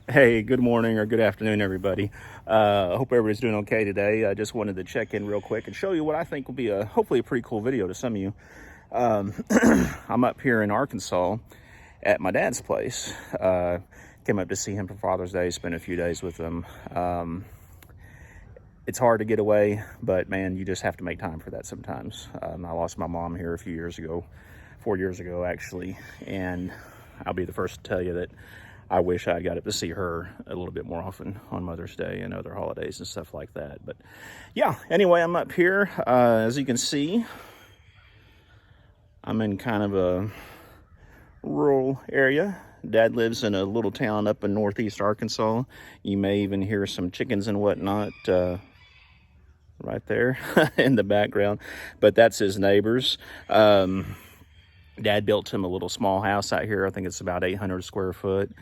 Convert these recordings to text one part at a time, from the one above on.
Hey, good morning or good afternoon, everybody. Hope everybody's doing okay today. I just wanted to check in real quick and show you what I think will be hopefully a pretty cool video to some of you. I'm up here in Arkansas at my dad's place. Came up to see him for Father's Day, spent a few days with him. It's hard to get away, but man, you just have to make time for that sometimes. I lost my mom here a few years ago, 4 years ago actually, and I'll be the first to tell you that I wish I got up to see her a little bit more often on Mother's Day and other holidays and stuff like that. But yeah, anyway, I'm up here. As you can see, I'm in kind of a rural area. Dad lives in a little town up in northeast Arkansas. You may even hear some chickens and whatnot right there in the background, but that's his neighbors. Dad built him a little small house out here. I think it's about 800 square foot.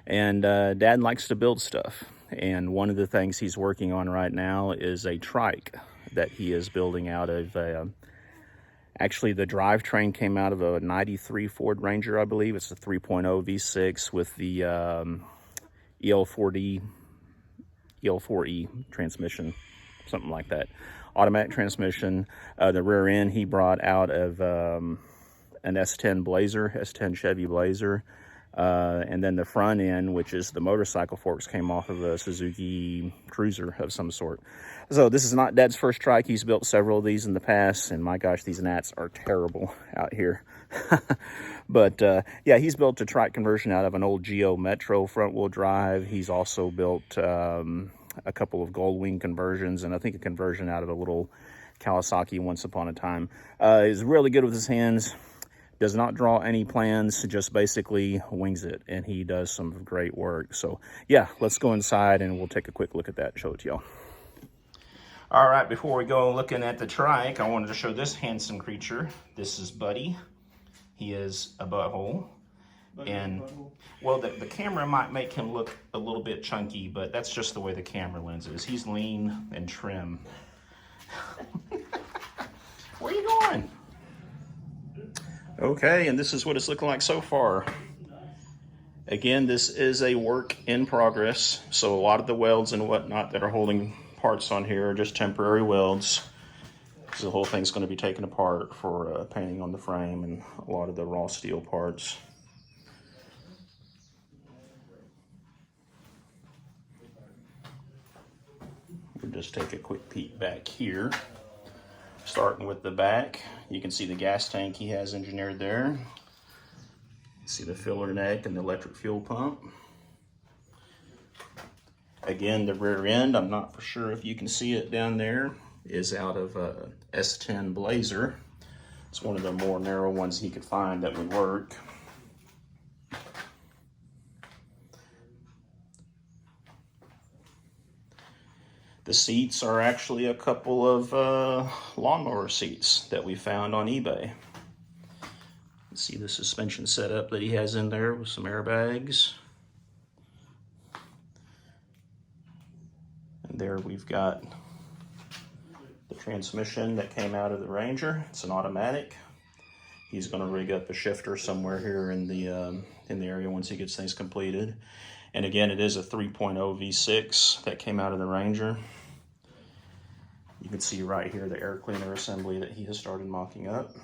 And Dad likes to build stuff. And one of the things he's working on right now is a trike that he is building out of actually the drivetrain came out of a 93 Ford Ranger, I believe. It's a 3.0 V6 with the EL4E transmission, something like that. Automatic transmission. The rear end he brought out of an S10 Chevy Blazer. And then the front end, which is the motorcycle forks, came off of a Suzuki Cruiser of some sort. So this is not Dad's first trike. He's built several of these in the past, and my gosh, these gnats are terrible out here. But yeah, he's built a trike conversion out of an old Geo Metro front-wheel drive. He's also built a couple of Goldwing conversions, and I think a conversion out of a little Kawasaki once upon a time. He's really good with his hands. Does not draw any plans, just basically wings it, and he does some great work. So yeah, let's go inside and we'll take a quick look at that and show it to y'all. All right, before we go looking at the trike, I wanted to show this handsome creature. This is Buddy. He is a butthole. And well, the camera might make him look a little bit chunky, but that's just the way the camera lens is. He's lean and trim. Where are you going? Okay, and this is what it's looking like so far. Again, this is a work in progress, so a lot of the welds and whatnot that are holding parts on here are just temporary welds. So the whole thing's going to be taken apart for painting on the frame and a lot of the raw steel parts. We'll just take a quick peek back here. Starting with the back, you can see the gas tank he has engineered there. You see the filler neck and the electric fuel pump. Again, the rear end, I'm not for sure if you can see it down there, is out of a S10 Blazer. It's one of the more narrow ones he could find that would work. The seats are actually a couple of lawnmower seats that we found on eBay. You see the suspension setup that he has in there with some airbags. And there we've got the transmission that came out of the Ranger. It's an automatic. He's going to rig up a shifter somewhere here in the area once he gets things completed. And again, it is a 3.0 V6 that came out of the Ranger. You can see right here the air cleaner assembly that he has started mocking up.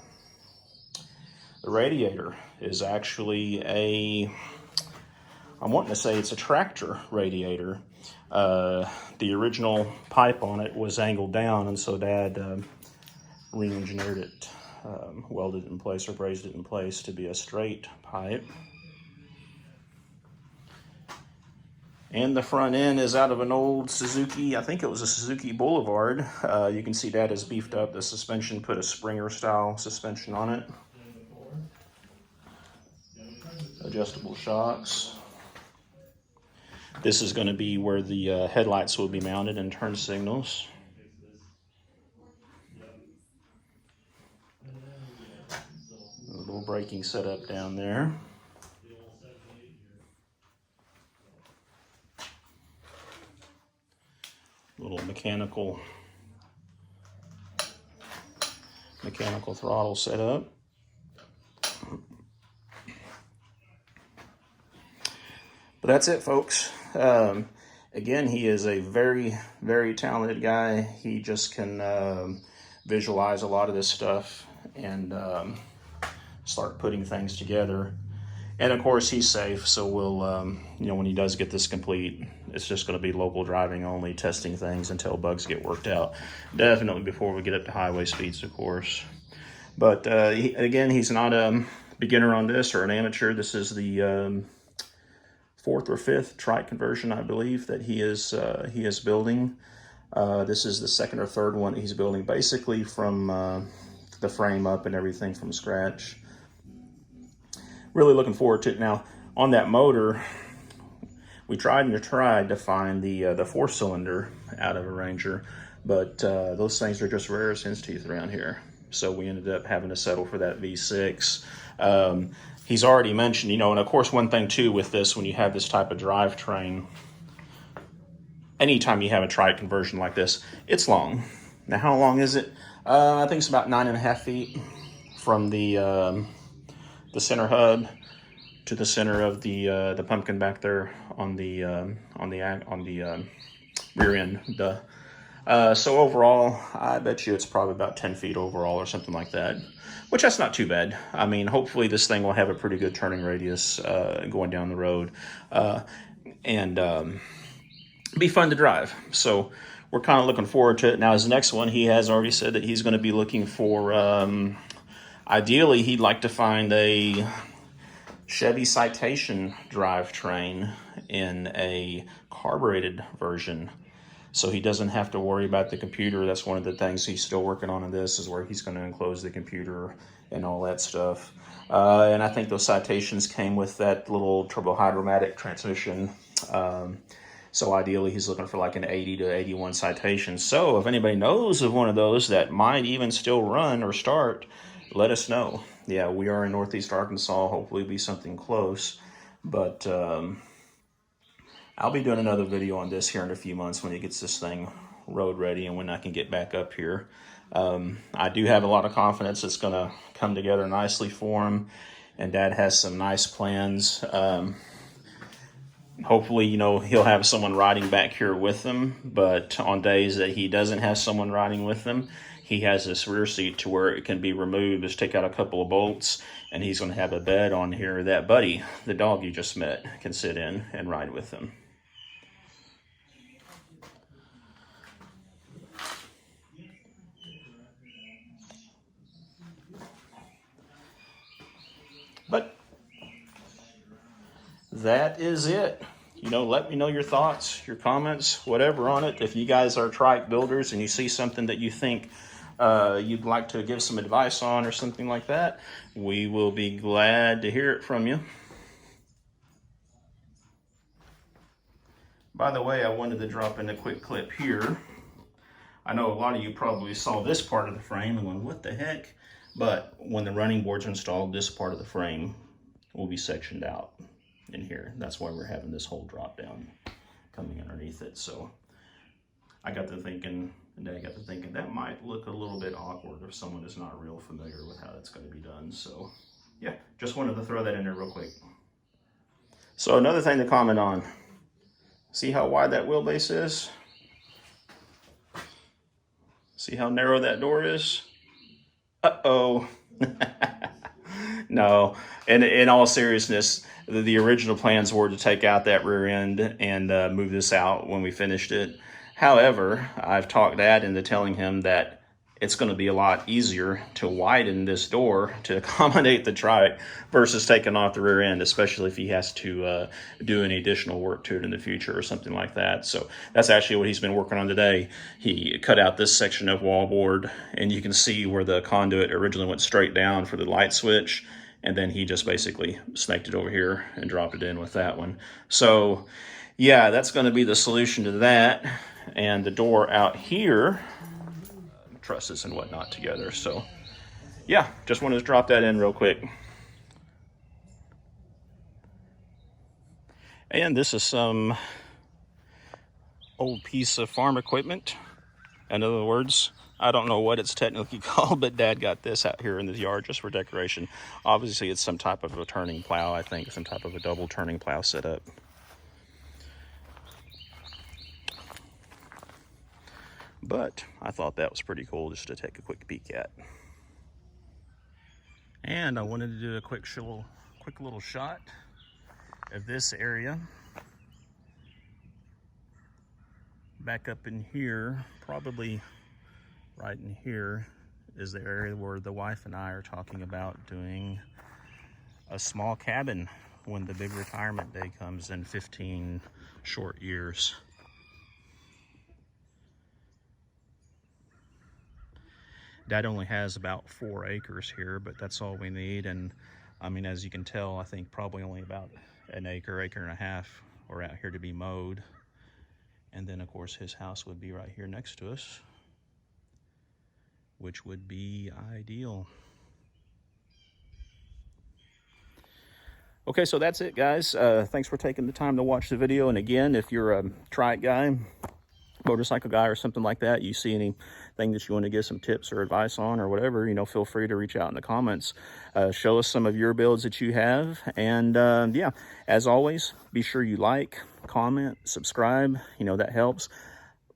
The radiator is actually I'm wanting to say it's a tractor radiator. The original pipe on it was angled down, and so Dad re-engineered it, welded it in place or brazed it in place to be a straight pipe. And the front end is out of an old Suzuki, I think it was a Suzuki Boulevard. You can see Dad has beefed up the suspension, put a Springer style suspension on it. Adjustable shocks. This is going to be where the headlights will be mounted and turn signals. A little braking setup down there. Little mechanical throttle setup. But that's it, folks. Again, he is a very, very talented guy. He just can visualize a lot of this stuff and start putting things together. And of course, he's safe, so we'll, you know, when he does get this complete, it's just going to be local driving only, testing things until bugs get worked out. Definitely before we get up to highway speeds, of course. But again, he's not a beginner on this or an amateur. This is the fourth or fifth trike conversion, I believe, that he is building. This is the second or third one he's building, basically from the frame up and everything from scratch. Really looking forward to it. Now, on that motor, we tried to find the four-cylinder out of a Ranger, but those things are just rare as hen's teeth around here. So we ended up having to settle for that V6. He's already mentioned, you know, and of course, one thing too with this, when you have this type of drivetrain, anytime you have a trike conversion like this, it's long. Now, how long is it? I think it's about 9.5 feet from the center hub to the center of the pumpkin back there on the rear end. So overall, I bet you it's probably about 10 feet overall or something like that, which that's not too bad. I mean, hopefully this thing will have a pretty good turning radius going down the road and be fun to drive. So we're kind of looking forward to it. Now, his next one, he has already said that he's going to be looking for, ideally, he'd like to find a Chevy Citation drivetrain in a carbureted version, so he doesn't have to worry about the computer. That's one of the things he's still working on in this, is where he's going to enclose the computer and all that stuff. And I think those Citations came with that little turbo hydromatic transmission. So ideally, he's looking for like an 80 to 81 Citation. So if anybody knows of one of those that might even still run or start, let us know. Yeah, we are in Northeast Arkansas. Hopefully it'll be something close. But I'll be doing another video on this here in a few months when he gets this thing road ready and when I can get back up here. I do have a lot of confidence it's going to come together nicely for him. And Dad has some nice plans. Hopefully, you know, he'll have someone riding back here with him. But on days that he doesn't have someone riding with him, he has this rear seat to where it can be removed. Just take out a couple of bolts, and he's going to have a bed on here that Buddy, the dog you just met, can sit in and ride with him. But that is it. You know, let me know your thoughts, your comments, whatever on it. If you guys are trike builders and you see something that you think you'd like to give some advice on or something like that, we will be glad to hear it from you. By the way, I wanted to drop in a quick clip here. I know a lot of you probably saw this part of the frame and went, what the heck? But when the running boards are installed, this part of the frame will be sectioned out in here. That's why we're having this whole drop down coming underneath it. So I got to thinking, and Dad got to thinking, that might look a little bit awkward if someone is not real familiar with how that's going to be done. So yeah, just wanted to throw that in there real quick. So another thing to comment on, see how wide that wheelbase is? See how narrow that door is? Uh-oh. No, and in all seriousness, the original plans were to take out that rear end and move this out when we finished it. However, I've talked Dad into telling him that it's going to be a lot easier to widen this door to accommodate the trike versus taking off the rear end, especially if he has to do any additional work to it in the future or something like that. So that's actually what he's been working on today. He cut out this section of wallboard, and you can see where the conduit originally went straight down for the light switch, and then he just basically snaked it over here and dropped it in with that one. So yeah, that's going to be the solution to that. And the door out here, trusses and whatnot together. So yeah, just wanted to drop that in real quick. And this is some old piece of farm equipment. In other words, I don't know what it's technically called, but Dad got this out here in the yard just for decoration. Obviously it's some type of a turning plow, I think, some type of a double turning plow setup. But I thought that was pretty cool just to take a quick peek at. And I wanted to do a quick little shot of this area. Back up in here, probably right in here, is the area where the wife and I are talking about doing a small cabin when the big retirement day comes in 15 short years. Dad only has about 4 acres here, but that's all we need. And I mean, as you can tell, I think probably only about an acre and a half are out here to be mowed. And then of course his house would be right here next to us, which would be ideal. Okay, so that's it, guys. Thanks for taking the time to watch the video. And again, if you're a trike guy, motorcycle guy, or something like that, you see anything that you want to get some tips or advice on or whatever, you know, feel free to reach out in the comments. Show us some of your builds that you have. And yeah, as always, be sure you like, comment, subscribe. You know, that helps.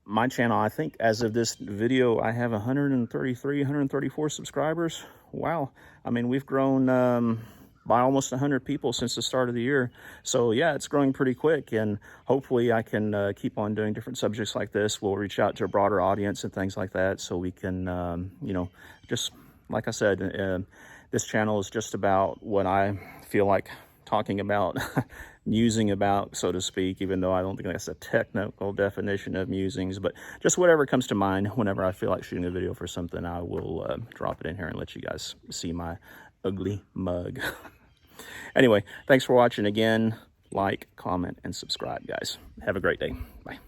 My channel, I think as of this video, I have 134 subscribers. Wow. I mean, we've grown by almost 100 people since the start of the year. So yeah, it's growing pretty quick, and hopefully I can keep on doing different subjects like this. We'll reach out to a broader audience and things like that, so we can, you know, just like I said, this channel is just about what I feel like talking about, musing about, so to speak, even though I don't think that's a technical definition of musings, but just whatever comes to mind. Whenever I feel like shooting a video for something, I will drop it in here and let you guys see my ugly mug. Anyway, thanks for watching again. Like, comment, and subscribe, guys. Have a great day. Bye.